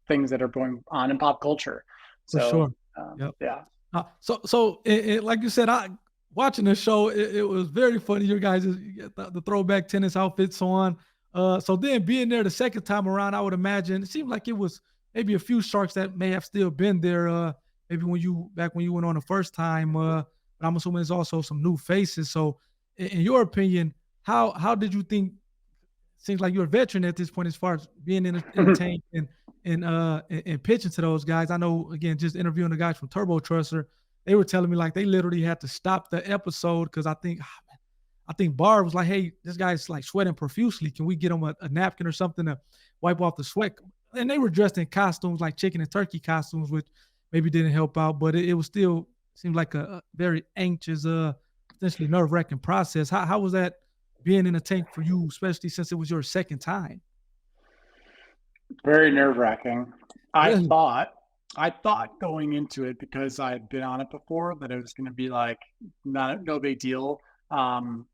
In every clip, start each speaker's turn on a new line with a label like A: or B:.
A: things that are going on in pop culture.
B: For
A: So
B: sure. Yep.
A: yeah,
B: Like you said, I watching the show, it was very funny. Your guys, you get the throwback tennis outfits on. So then being there the second time around, I would imagine it seemed like it was maybe a few sharks that may have still been there. Maybe when you went on the first time. But I'm assuming there's also some new faces. So, in your opinion, how did you think? Seems like you're a veteran at this point as far as being in the tank and pitching to those guys. I know again, just interviewing the guys from Turbo Trusser, they were telling me like they literally had to stop the episode because I think Barr was like, "Hey, this guy's like sweating profusely. Can we get him a napkin or something to wipe off the sweat?" And they were dressed in costumes like chicken and turkey costumes, which maybe didn't help out, but it was still seemed like a very anxious, potentially nerve wracking process. How was that being in a tank for you, especially since it was your second time?
A: very nerve wracking. I
B: Really?
A: thought I thought going into it, because I had been on it before, that it was going to be like not no big deal. Um,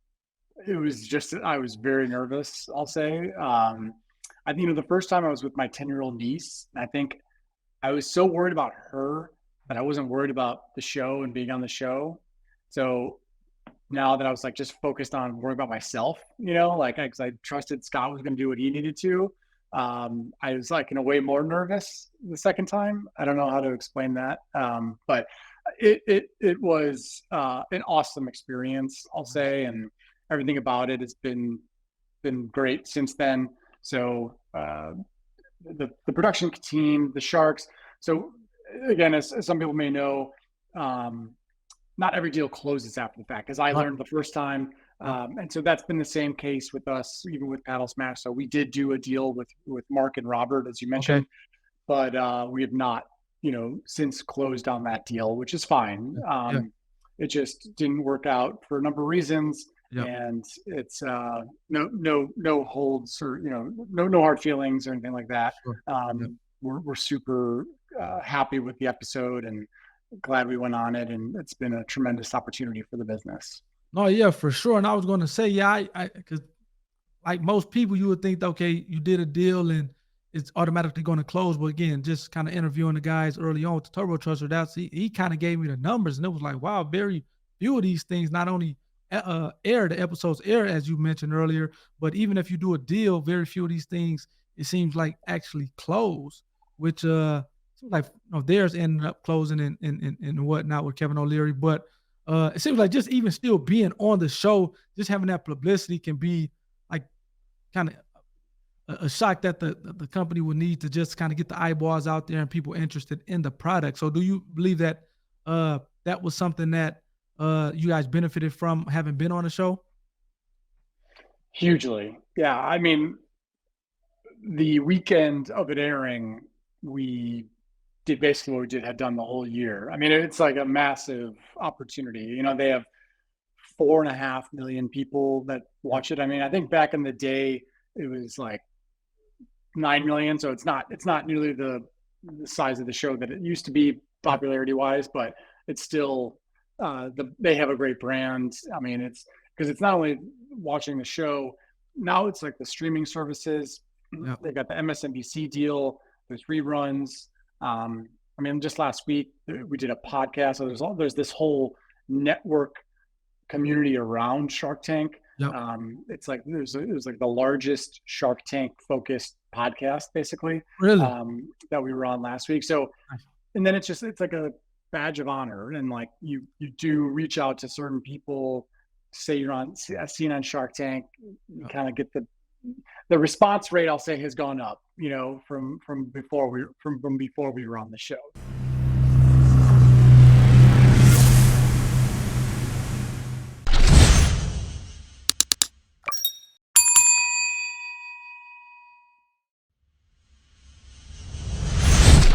A: it was just I was very nervous. I'll say. I think the first time I was with my 10-year-old niece. I think I was so worried about her that I wasn't worried about the show and being on the show. So now that I was like just focused on worrying about myself, like because I trusted Scott was going to do what he needed to. I was like in a way more nervous the second time. I don't know how to explain that, but it was an awesome experience, I'll
B: Nice.
A: say, and everything about it has been great since then. So the production team, the Sharks. So again, as some people may know, um, not every deal closes after the fact, as I
B: Right.
A: learned the first time.
B: Yep.
A: And so that's been the same case with us, even with Paddle Smash. So we did do a deal with Mark and Robert, as you
B: Okay.
A: mentioned, but we have not, since closed on that deal, which is fine.
B: Yeah. Yeah.
A: It just didn't work out for a number of reasons,
B: Yep.
A: and it's no holds, or no hard feelings or anything like that.
B: Sure. Yep.
A: We're super happy with the episode and glad we went on it, and it's been a tremendous opportunity for the business.
B: No, yeah, for sure. And I was going to say, yeah, because like most people, you would think, okay, you did a deal and it's automatically going to close. But again, just kind of interviewing the guys early on with the Turbo Trusser, he kind of gave me the numbers, and it was like, wow, very few of these things not only air the episodes air as you mentioned earlier, but even if you do a deal, very few of these things it seems like actually close, which seems like theirs ended up closing and whatnot with Kevin O'Leary, but it seems like just even still being on the show, just having that publicity can be like kind of a shock that the company would need to just kind of get the eyeballs out there and people interested in the product. So do you believe that that was something that you guys benefited from having been on the show?
A: Hugely, yeah. I mean, the weekend of it airing, we did basically what we did had done the whole year. I mean, it's like a massive opportunity. They have 4.5 million people that
B: Yep.
A: watch it. I mean, I think back in the day it was like 9 million, so it's not nearly the size of the show that it used to be
B: Yep.
A: popularity wise, but it's still they have a great brand. I mean, it's because it's not only watching the show, now it's like the streaming services.
B: Yep.
A: They got the MSNBC deal. There's reruns. I mean, just last week we did a podcast. So there's this whole network community around Shark Tank.
B: Yep.
A: It's like it was like the largest Shark Tank focused podcast, basically,
B: Really?
A: that we were on last week. So,
B: Nice.
A: and then it's like a badge of honor, and like you do reach out to certain people, say you're on seen on Shark Tank, you
B: Yep.
A: kind of get the response rate, I'll say, has gone up, from before we were on the show.